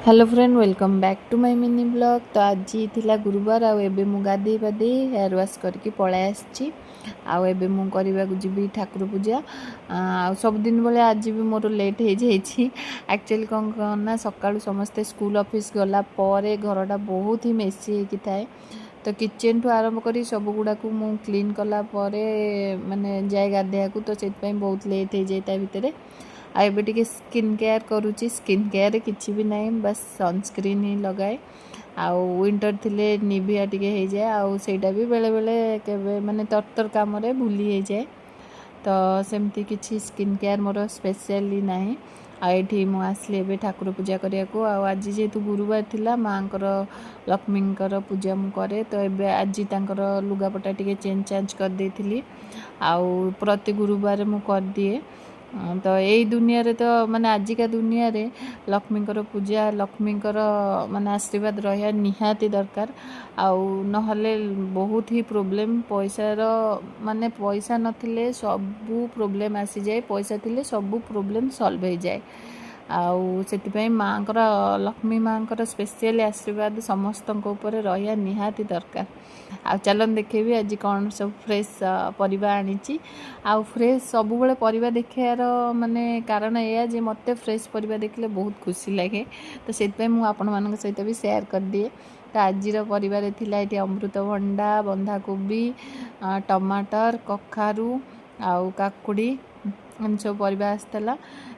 Hello friend, welcome back to my mini blog. तो आज थिला गुरुवार आबे मु गाधे पाधे हेयर वाश करके पळाय आछि। आबे मु करबा को जीवी ठाकुर पूजा। सब दिन बेले आज भी मोर लेट हो जाइछि। एक्चुअली कौन ना सकाळु समस्ते स्कूल ऑफिस गला परे घरटा बहुत ही मेसी होकी थाए। तो किचन ठू आरंभ करी सब गुड़ा को मु क्लीन कला परे माने जाय गाधेया को, तो सेत बहुत लेट हो जाए भितर। आबे टिके स्किन केयर करूची। स्किन केयर किछि भी नहीं, बस सनस्क्रीन ही लगाए। आउ विंटर थिले निभिया टिके हो जाए, आउ सेटा भी बेले बेले केबे माने तरतर काम रे भूली हो जाए। तो सेमती किछि स्किन केयर मोर स्पेशली नहीं। आठी मु आसली एबे ठाकुर पूजा करिया को। आज जेहेतु गुरुवार थिला मांकर लक्ष्मींकर पूजा मु करे, तो एबे आज तांकर लुगापटा टिके चेंज चेंज कर देथिली। आउ प्रति गुरुवार मु कर दिए। तो यही दुनिया रे, तो माने आजिका दुनिया रे लक्ष्मींकर पूजा, लक्ष्मींकर माने आशीर्वाद रहा निहाती दरकार। आउ नहले बहुत ही प्रोब्लेम पैसार, माने पैसा नथिले सबू प्रोब्लेम आसी जाए, पैसा थिले सबू प्रोब्लेम सॉल्व हो जाए। आउ सेतिपई मांकर लक्ष्मी मांकर स्पेशल आशीर्वाद समस्त ऊपर रहा निहाती दरकार। आ चलन देखेबी आज कौन सब फ्रेश परिबा आनीची। आउ फ्रेश सब बेले परिबा देखार माने कारण या जे मते फ्रेश परिबा देखले बहुत खुशी लगे। तो सेतिपई मु आपण मानक सहित भी शेयर कर दिए। तो आजिर परिवार थिला एठी अमृतभंडा, बंधाकोबी, टमाटर, कखारू आउ काकुड़ी एम सब परिबा आसतला।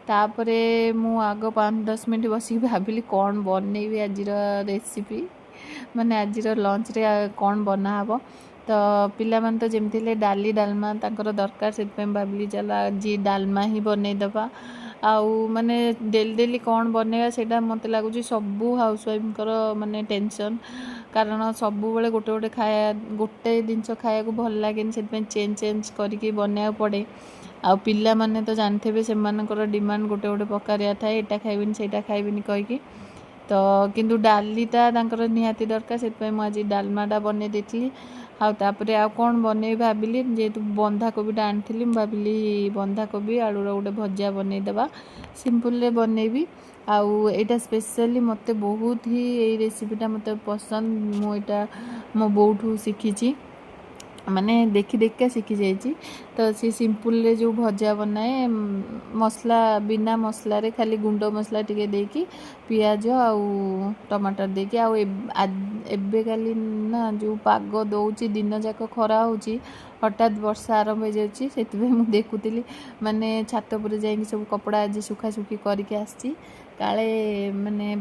तापरे मु आग 5-10 मिनट बसी भाविली कौन बनैबी आजिर रेसिपी, माने आजिर लंच रे कौन बना हबो। तो पिला मन तो जेमथिले डाली डालमा तांकर दरकार, सेतपे भाविली चला आज डालमा ही बनै दबा। आउ माने डेली डेली कौन बनेगा सेटा मते लागुची सबू हाउसवाइफ कर माने टेंशन। कारण सबू बेले गोटे गोटे खाया गोटे जिनस खाया को भल लागेनि, सेतपे चेंज चेंज करके बनाया पड़े। आ पिला माने तो जानथेबे से मानकर डिमांड गोटे गोटे प्रकारिया थाए, एटा खाइबिनी सेटा खाइबिनी कहिकी। तो किंतु डालीटा तांकर निहाती दरकार, सेतपे मु आज डालमाटा बनै देथिली। तापरे आ कौन बनै भाविली, जेहेतु बंधाकोबीटा आनिथिली भाविली बंधाकोबी आलूर गोटे भजा बनै दबा, सिंपल रे बनैबी। आउ एटा स्पेशली मते बहुत ही ए रेसिपीटा मते पसंद। मु एटा मो बोठू शिखिची, माने देखी देखा शिखी जाइए। तो सी सिंपल रे जो भजा बनाए मसला बिना मसला रे खाली गुंड मसला टिके देकी पियाज आउ टमाटर देकी। आउ एबे काली ना जो पाग दौची दिन जाक खरा होची, हठात वर्षा आरंभ हो जाउची। सेतिबे मु देखुतिली माने छात पर जाई सब कपड़ा आज सुखा सुखी करके आसी काले माने